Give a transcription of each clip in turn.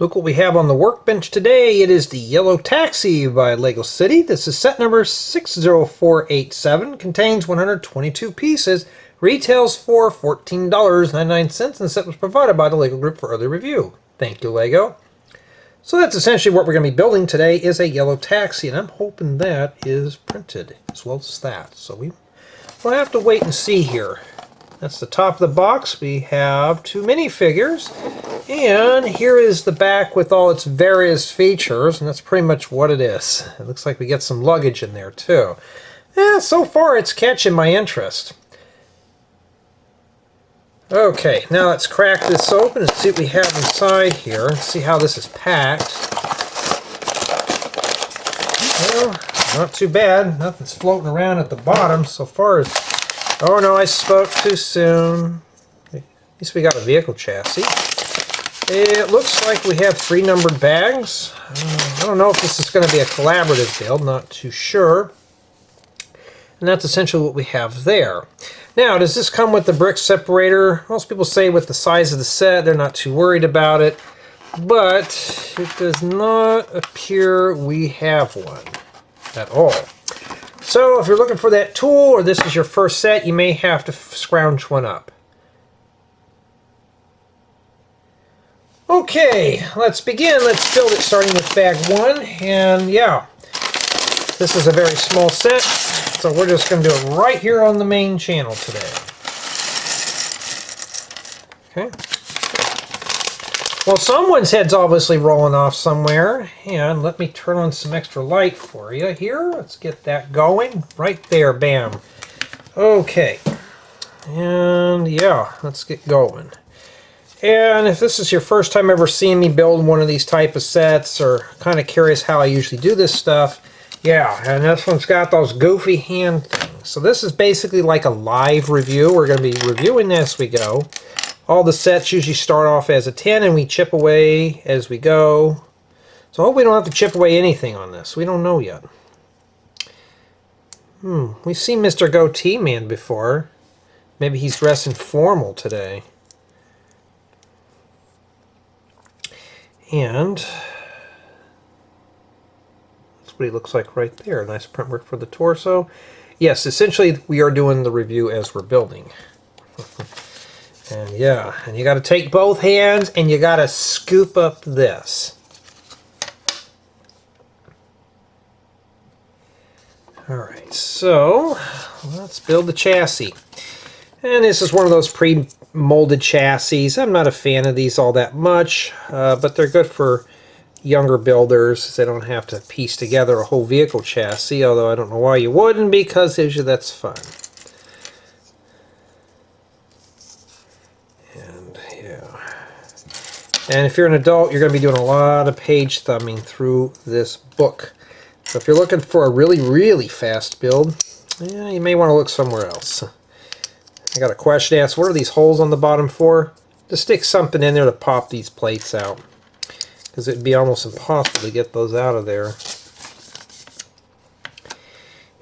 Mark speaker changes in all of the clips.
Speaker 1: Look what we have on the workbench today. It is the Yellow Taxi by Lego City. This is set number 60487. Contains 122 pieces. Retails for $14.99, and the set was provided by the Lego Group for early review. Thank you, Lego. So that's essentially what we're going to be building today is a Yellow Taxi, and I'm hoping that is printed as well as that. So we'll have to wait and see here. That's the top of the box. We have two minifigures, and here is the back with all its various features, and that's pretty much what it is. It looks like we get some luggage in there too. So far it's catching my interest. Okay, now let's crack this open and see what we have inside here, and see how this is packed. Well, not too bad. Nothing's floating around at the bottom so far as... Oh no, I spoke too soon. At least we got a vehicle chassis. It looks like we have 3 numbered bags. I don't know if this is going to be a collaborative build, not too sure. And that's essentially what we have there. Now, does this come with the Brick Separator? Most people say with the size of the set, they're not too worried about it. But it does not appear we have one at all. So if you're looking for that tool, or this is your first set, you may have to scrounge one up. Okay, let's begin. Let's build it starting with bag 1. And yeah, this is a very small set, so we're just going to do it right here on the main channel today. Okay. Well, someone's head's obviously rolling off somewhere, and let me turn on some extra light for you here. Let's get that going. Right there, bam. Okay. And yeah, let's get going. And if this is your first time ever seeing me build one of these type of sets, or kind of curious how I usually do this stuff, yeah, and this one's got those goofy hand things. So this is basically like a live review. We're going to be reviewing this as we go. All the sets usually start off as a 10, and we chip away as we go. So I hope we don't have to chip away anything on this. We don't know yet. We've seen Mr. Goatee Man before. Maybe he's dressing formal today. And that's what he looks like right there. Nice print work for the torso. Yes, essentially we are doing the review as we're building. And yeah, and you got to take both hands and you got to scoop up this. Alright, so let's build the chassis. And this is one of those pre-molded chassis. I'm not a fan of these all that much, but they're good for younger builders. They don't have to piece together a whole vehicle chassis, although I don't know why you wouldn't, because usually that's fun. And if you're an adult, you're going to be doing a lot of page thumbing through this book. So if you're looking for a really, really fast build, yeah, you may want to look somewhere else. I got a question to ask. What are these holes on the bottom for? Just stick something in there to pop these plates out, because it'd be almost impossible to get those out of there.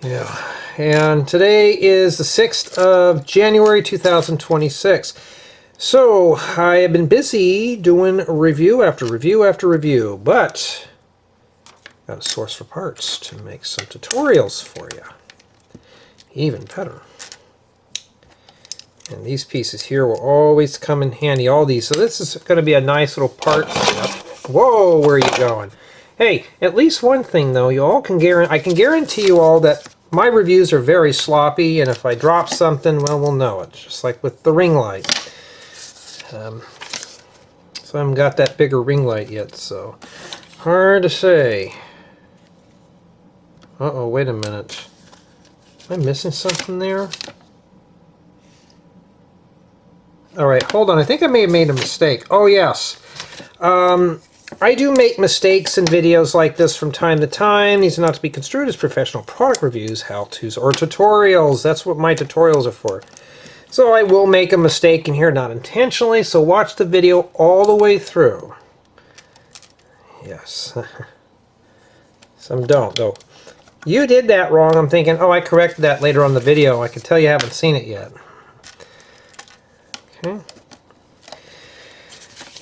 Speaker 1: Yeah, and today is the 6th of January 2026. So, I have been busy doing review after review after review, but got a source for parts to make some tutorials for you. Even better. And these pieces here will always come in handy, all these. So this is going to be a nice little part set. Whoa, where are you going? Hey, at least one thing though, you all can I can guarantee you all that my reviews are very sloppy, and if I drop something, well, we'll know it. Just like with the ring light. So I haven't got that bigger ring light yet, so hard to say. Uh-oh, wait a minute. Am I missing something there? Alright, hold on. I think I may have made a mistake. Oh, yes. I do make mistakes in videos like this from time to time. These are not to be construed as professional product reviews, how-tos, or tutorials. That's what my tutorials are for. So I will make a mistake in here, not intentionally, so watch the video all the way through. Yes. Some don't, though. You did that wrong. I'm thinking, oh, I corrected that later on the video. I can tell you haven't seen it yet. Okay.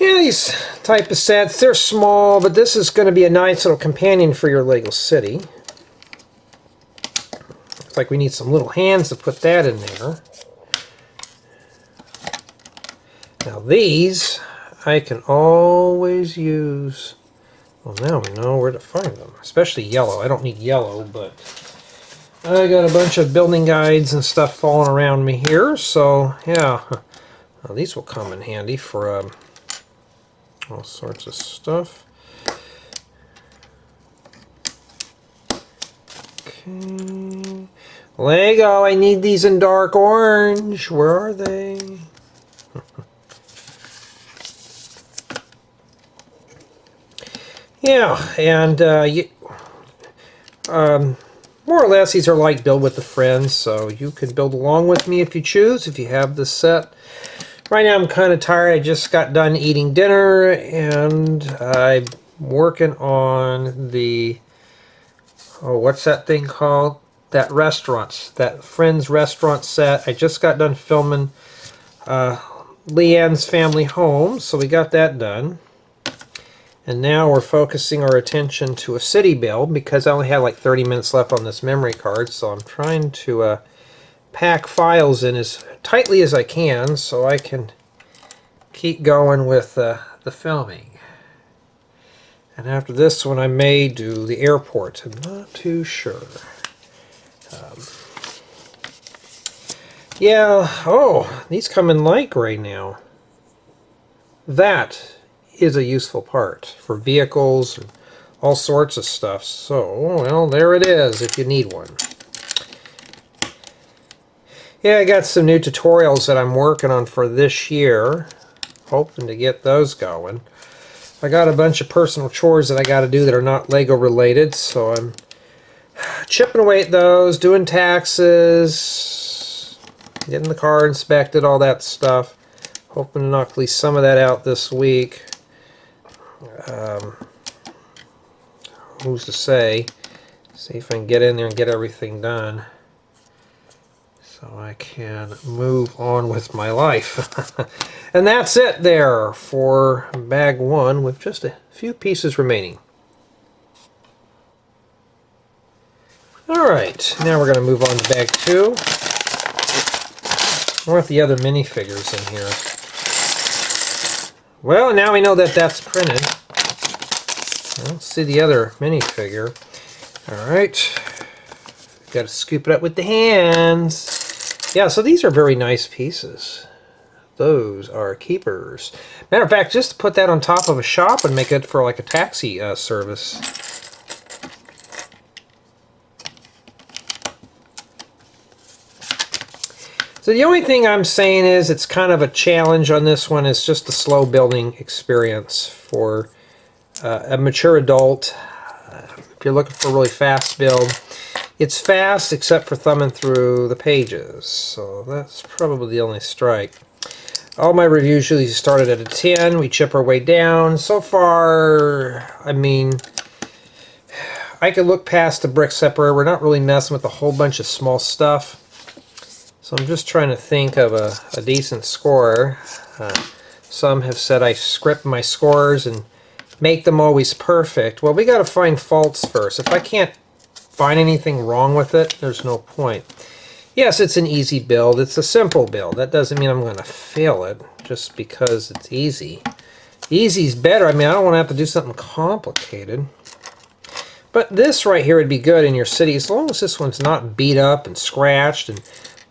Speaker 1: Yeah, these type of sets, they're small, but this is going to be a nice little companion for your Lego City. Looks like we need some little hands to put that in there. Now these, I can always use. Well, now we know where to find them, especially yellow. I don't need yellow, but I got a bunch of building guides and stuff falling around me here, so yeah. Well, these will come in handy for all sorts of stuff. Okay. Lego, I need these in dark orange. Where are they? Yeah, and more or less these are like build with a friend, so you can build along with me if you choose, if you have this set. Right now I'm kind of tired. I just got done eating dinner, and I'm working on the, oh, what's that thing called? That Friends restaurant set. I just got done filming Leanne's family home, so we got that done. And now we're focusing our attention to a city build because I only have like 30 minutes left on this memory card, so I'm trying to pack files in as tightly as I can so I can keep going with the filming. And after this one I may do the airport. I'm not too sure. Yeah, oh, these come in light gray now. That is a useful part for vehicles and all sorts of stuff. So, well, there it is if you need one. Yeah, I got some new tutorials that I'm working on for this year. Hoping to get those going. I got a bunch of personal chores that I got to do that are not Lego related, so I'm chipping away at those, doing taxes, getting the car inspected, all that stuff. Hoping to knock at least some of that out this week. Who's to say? See if I can get in there and get everything done so I can move on with my life. And that's it there for bag one, with just a few pieces remaining. Alright, now we're going to move on to bag two. I want the other minifigures in here. Well, now we know that that's printed. Let's see the other minifigure. Alright. Got to scoop it up with the hands. Yeah, so these are very nice pieces. Those are keepers. Matter of fact, just put that on top of a shop and make it for like a taxi service. So the only thing I'm saying is it's kind of a challenge on this one. It's just a slow building experience for a mature adult. If you're looking for a really fast build, it's fast except for thumbing through the pages. So that's probably the only strike. All my reviews usually started at a 10. We chip our way down. So far, I mean, I could look past the Brick Separator. We're not really messing with a whole bunch of small stuff. So I'm just trying to think of a decent score. Some have said I script my scores and make them always perfect. Well, we got to find faults first. If I can't find anything wrong with it, there's no point. Yes, it's an easy build. It's a simple build. That doesn't mean I'm going to fail it just because it's easy. Easy's better. I mean, I don't want to have to do something complicated. But this right here would be good in your city as long as this one's not beat up and scratched.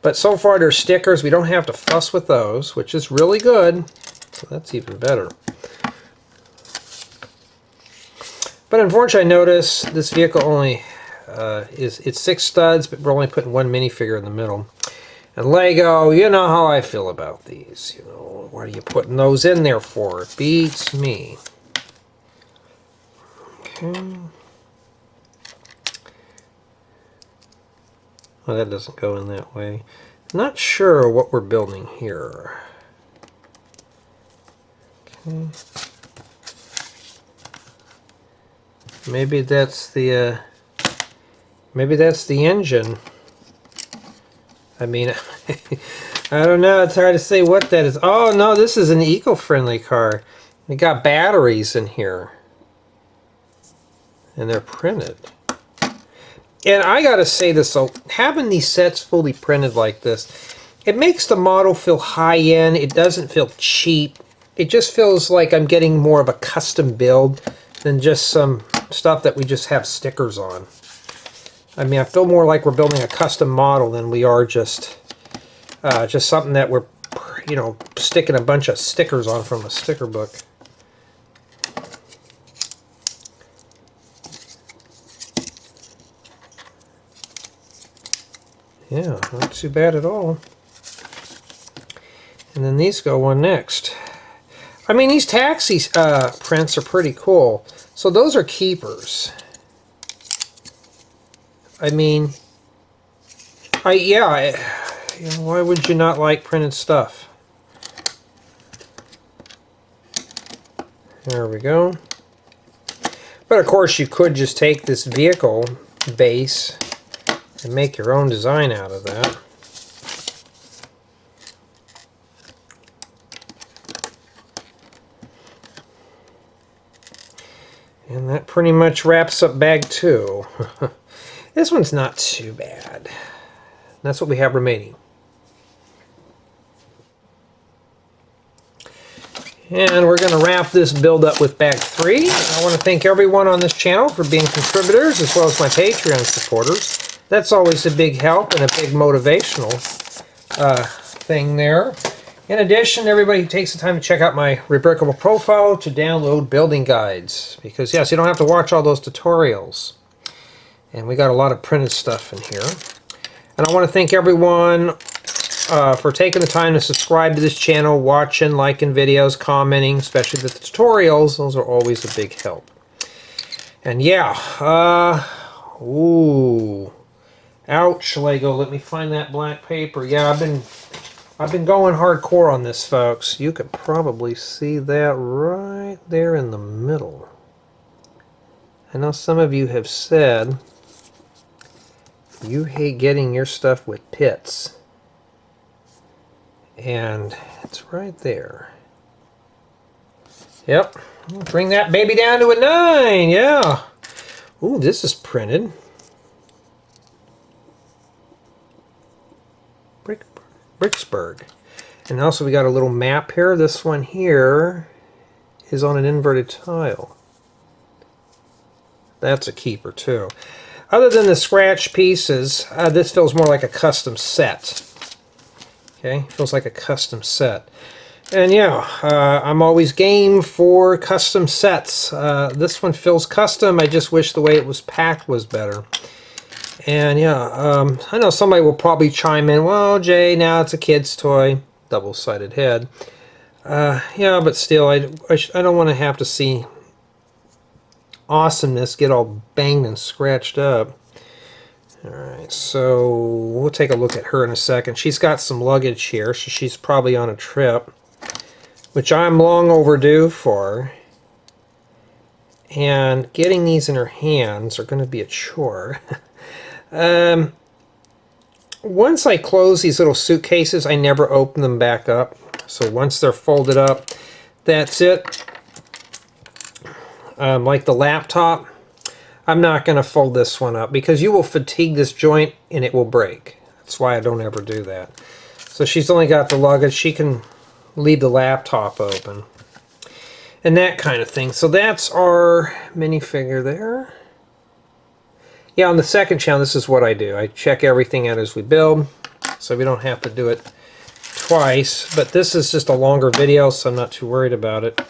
Speaker 1: But so far there's stickers. We don't have to fuss with those, which is really good. So that's even better. But unfortunately, I noticed this vehicle only it's 6 studs, but we're only putting one minifigure in the middle. And Lego, you know how I feel about these. You know, what are you putting those in there for? It beats me. Okay. Well, that doesn't go in that way. Not sure what we're building here. Okay. Maybe that's the engine. I mean, I don't know. It's hard to say what that is. Oh no, this is an eco-friendly car. We got batteries in here. And they're printed. And I gotta say this, so having these sets fully printed like this, it makes the model feel high-end. It doesn't feel cheap. It just feels like I'm getting more of a custom build than just some stuff that we just have stickers on. I mean, I feel more like we're building a custom model than we are just something that we're, you know, sticking a bunch of stickers on from a sticker book. Yeah, not too bad at all. And then these go on next. I mean, these taxi prints are pretty cool. So those are keepers. I mean, you know, why would you not like printed stuff? There we go. But of course, you could just take this vehicle base and make your own design out of that. And that pretty much wraps up bag 2. This one's not too bad. That's what we have remaining. And we're going to wrap this build up with bag 3. I want to thank everyone on this channel for being contributors, as well as my Patreon supporters. That's always a big help and a big motivational thing there. In addition, everybody who takes the time to check out my Rebrickable profile to download building guides. Because yes, you don't have to watch all those tutorials. And we got a lot of printed stuff in here. And I want to thank everyone for taking the time to subscribe to this channel, watching, liking videos, commenting, especially the tutorials. Those are always a big help. And yeah, ooh, ouch, Lego. Let me find that black paper. Yeah, I've been going hardcore on this, folks. You could probably see that right there in the middle. I know some of you have said you hate getting your stuff with pits. And it's right there. Yep. Bring that baby down to a 9. Yeah. Ooh, this is printed. Bricksburg. And also we got a little map here. This one here is on an inverted tile. That's a keeper too. Other than the scratch pieces, this feels more like a custom set. Okay, feels like a custom set. And yeah, I'm always game for custom sets. This one feels custom. I just wish the way it was packed was better. And yeah, I know somebody will probably chime in, well, Jay, now it's a kid's toy. Double-sided head. Yeah, but still, I don't want to have to see awesomeness get all banged and scratched up. Alright, so we'll take a look at her in a second. She's got some luggage here, so she's probably on a trip, which I'm long overdue for. And getting these in her hands are going to be a chore. Once I close these little suitcases, I never open them back up. So once they're folded up, that's it. Like the laptop, I'm not going to fold this one up because you will fatigue this joint and it will break. That's why I don't ever do that. So she's only got the luggage. She can leave the laptop open. And that kind of thing. So that's our minifigure there. Yeah, on the second channel, this is what I do. I check everything out as we build, so we don't have to do it twice. But this is just a longer video, so I'm not too worried about it.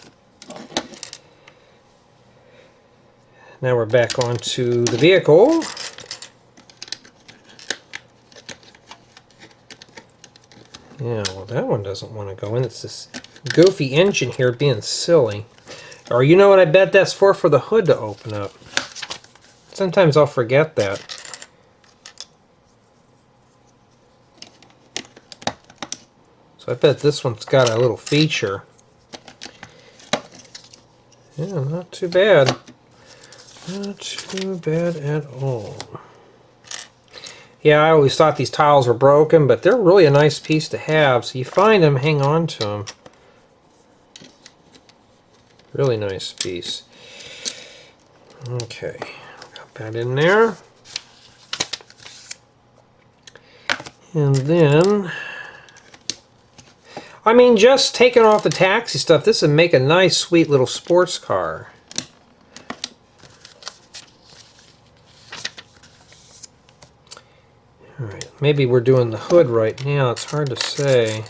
Speaker 1: Now we're back onto the vehicle. Yeah, well, that one doesn't want to go in. It's this goofy engine here being silly. Or you know what I bet that's for the hood to open up. Sometimes I'll forget that. So I bet this one's got a little feature. Yeah, not too bad. Not too bad at all. Yeah, I always thought these tiles were broken, but they're really a nice piece to have. So you find them, hang on to them. Really nice piece. Okay, got that in there. And then, I mean, just taking off the taxi stuff, this would make a nice, sweet little sports car. Alright, maybe we're doing the hood right now, it's hard to say.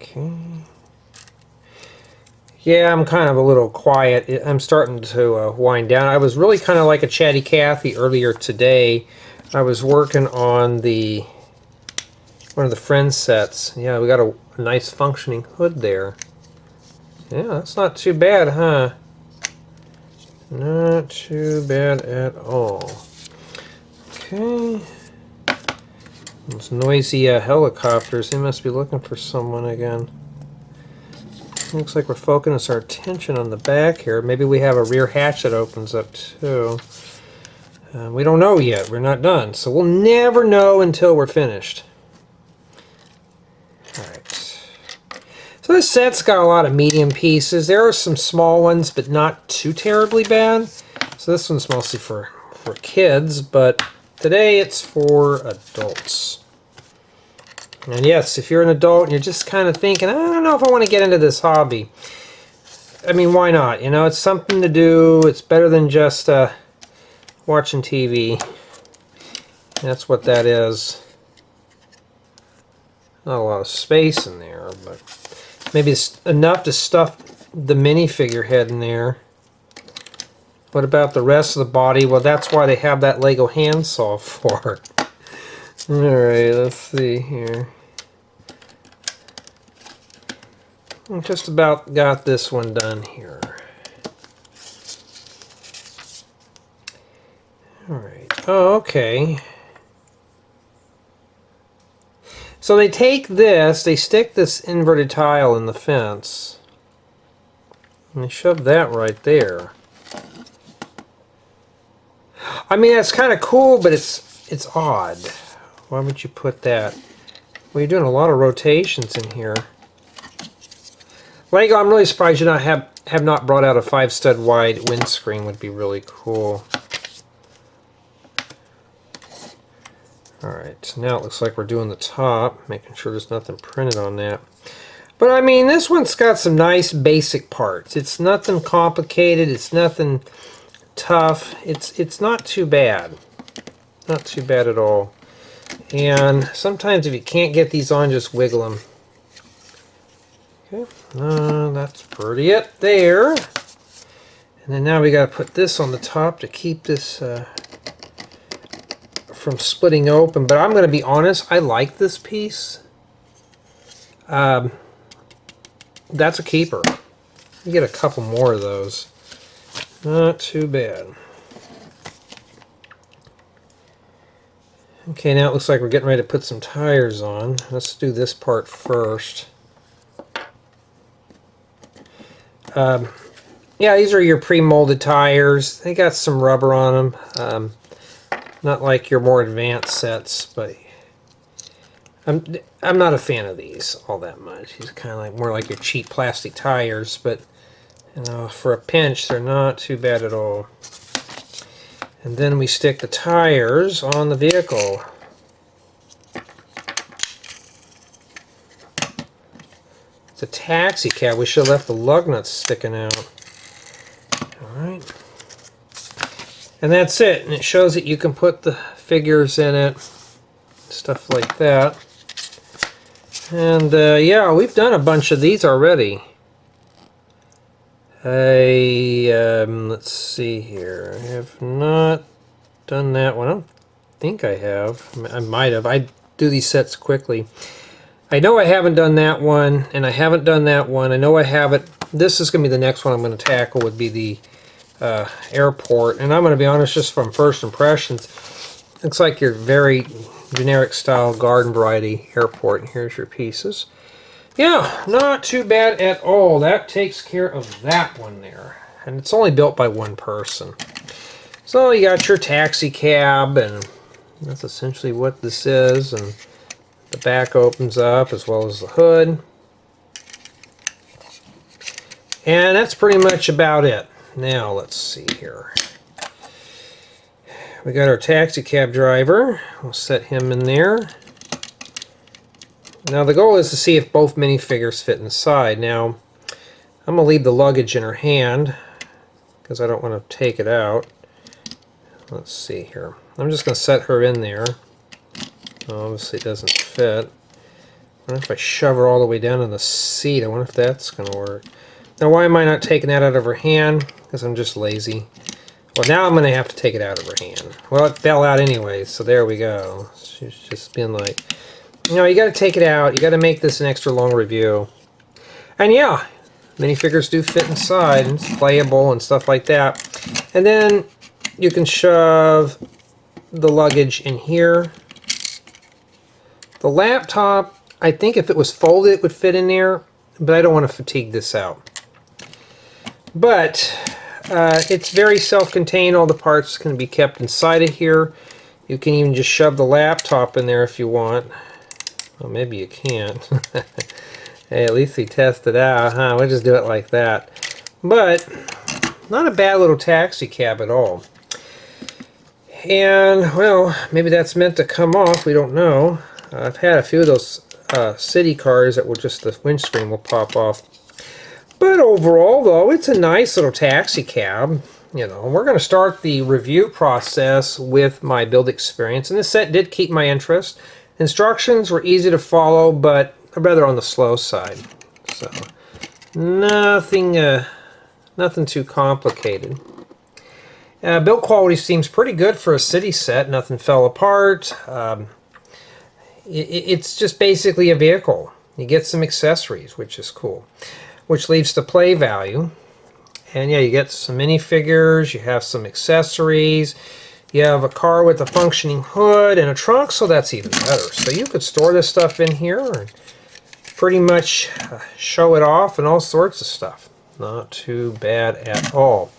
Speaker 1: Okay. Yeah, I'm kind of a little quiet. I'm starting to wind down. I was really kind of like a chatty Cathy earlier today. I was working on one of the Friends sets. Yeah, we got a nice functioning hood there. Yeah, that's not too bad, huh? Not too bad at all. Okay. Those noisy helicopters, they must be looking for someone again. Looks like we're focusing our attention on the back here. Maybe we have a rear hatch that opens up too. We don't know yet. We're not done. So we'll never know until we're finished. Alright. So this set's got a lot of medium pieces. There are some small ones, but not too terribly bad. So this one's mostly for kids, but today it's for adults. And yes, if you're an adult and you're just kind of thinking, I don't know if I want to get into this hobby. I mean, why not? You know, it's something to do. It's better than just watching TV. That's what that is. Not a lot of space in there, but maybe it's enough to stuff the minifigure head in there. What about the rest of the body? Well, that's why they have that Lego handsaw for. Alright, let's see here. I just about got this one done here. Alright, oh, okay. So they take this, they stick this inverted tile in the fence, and they shove that right there. I mean, that's kind of cool, but it's odd. Why would you put that? Well, you're doing a lot of rotations in here. Lego, I'm really surprised you have not brought out a 5-stud wide windscreen. Would be really cool. Alright, so now it looks like we're doing the top, making sure there's nothing printed on that. But I mean, this one's got some nice basic parts. It's nothing complicated, it's nothing tough. It's not too bad. Not too bad at all. And sometimes if you can't get these on, just wiggle them. Okay, that's pretty it there. And then now we got to put this on the top to keep this from splitting open. But I'm going to be honest, I like this piece. That's a keeper. You get a couple more of those. Not too bad. Okay, now it looks like we're getting ready to put some tires on. Let's do this part first. Yeah, these are your pre-molded tires. They got some rubber on them. Not like your more advanced sets, but I'm not a fan of these all that much. These are kind of like more like your cheap plastic tires, but you know, for a pinch, they're not too bad at all. And then we stick the tires on the vehicle. It's a taxi cab. We should have left the lug nuts sticking out. Alright. And that's it. And it shows that you can put the figures in it. Stuff like that. And yeah, we've done a bunch of these already. Let's see here. I have not done that one. I don't think I have. I might have. I do these sets quickly. I know I haven't done that one, and I haven't done that one. I know I haven't. This is going to be the next one I'm going to tackle, would be the airport. And I'm going to be honest, just from first impressions, looks like your very generic style garden variety airport. And here's your pieces. Yeah, not too bad at all. That takes care of that one there. And it's only built by one person. So you got your taxi cab, and that's essentially what this is. And the back opens up as well as the hood. And that's pretty much about it. Now let's see here. We got our taxi cab driver. We'll set him in there. Now the goal is to see if both minifigures fit inside. Now I'm going to leave the luggage in her hand because I don't want to take it out. Let's see here. I'm just going to set her in there. Obviously it doesn't fit. I wonder if I shove her all the way down in the seat. I wonder if that's going to work. Now why am I not taking that out of her hand? Because I'm just lazy. Well, now I'm going to have to take it out of her hand. Well, it fell out anyway, so there we go. She's just being like, you know, you got to take it out. You got to make this an extra long review. And yeah, minifigures do fit inside, and it's playable and stuff like that. And then you can shove the luggage in here. The laptop, I think if it was folded, it would fit in there, but I don't want to fatigue this out. But it's very self-contained. All the parts can be kept inside of here. You can even just shove the laptop in there if you want. Well, maybe you can't. Hey, at least we tested out, huh? We'll just do it like that. But not a bad little taxi cab at all. And, well, maybe that's meant to come off. We don't know. I've had a few of those city cars that will just, the windscreen will pop off. But overall, though, it's a nice little taxi cab. You know, we're going to start the review process with my build experience. And this set did keep my interest. Instructions were easy to follow, but rather on the slow side. So, nothing too complicated. Build quality seems pretty good for a city set. Nothing fell apart. It's just basically a vehicle. You get some accessories, which is cool. Which leads to play value. And yeah, you get some minifigures, you have some accessories, you have a car with a functioning hood and a trunk, so that's even better. So you could store this stuff in here and pretty much show it off and all sorts of stuff. Not too bad at all.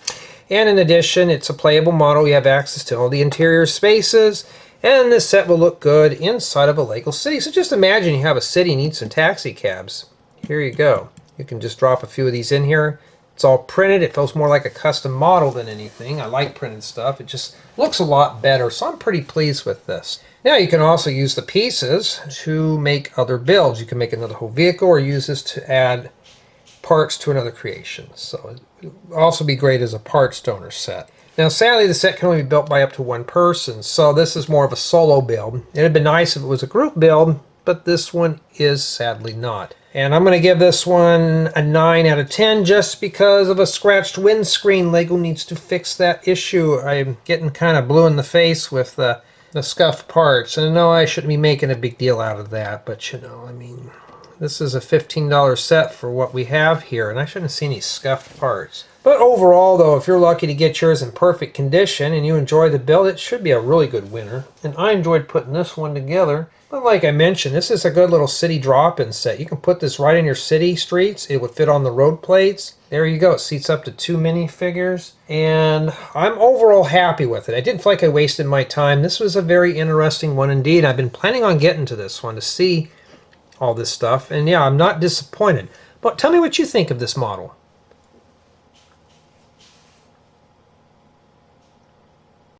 Speaker 1: And in addition, it's a playable model. You have access to all the interior spaces, and this set will look good inside of a Lego city. So just imagine you have a city and need some taxi cabs. Here you go. You can just drop a few of these in here. It's all printed. It feels more like a custom model than anything. I like printed stuff. It just looks a lot better, so I'm pretty pleased with this. Now you can also use the pieces to make other builds. You can make another whole vehicle or use this to add parts to another creation. So it would also be great as a parts donor set. Now sadly the set can only be built by up to one person, so this is more of a solo build. It'd been nice if it was a group build, but this one is sadly not. And I'm going to give this one a 9 out of 10 just because of a scratched windscreen. Lego needs to fix that issue. I'm getting kind of blue in the face with the scuffed parts. And I know I shouldn't be making a big deal out of that, but you know, I mean, this is a $15 set for what we have here, and I shouldn't see any scuffed parts. But overall, though, if you're lucky to get yours in perfect condition and you enjoy the build, it should be a really good winner. And I enjoyed putting this one together. But like I mentioned, this is a good little city drop-in set. You can put this right in your city streets. It would fit on the road plates. There you go. It seats up to 2 minifigures. And I'm overall happy with it. I didn't feel like I wasted my time. This was a very interesting one indeed. I've been planning on getting to this one to see all this stuff. And yeah, I'm not disappointed. But tell me what you think of this model.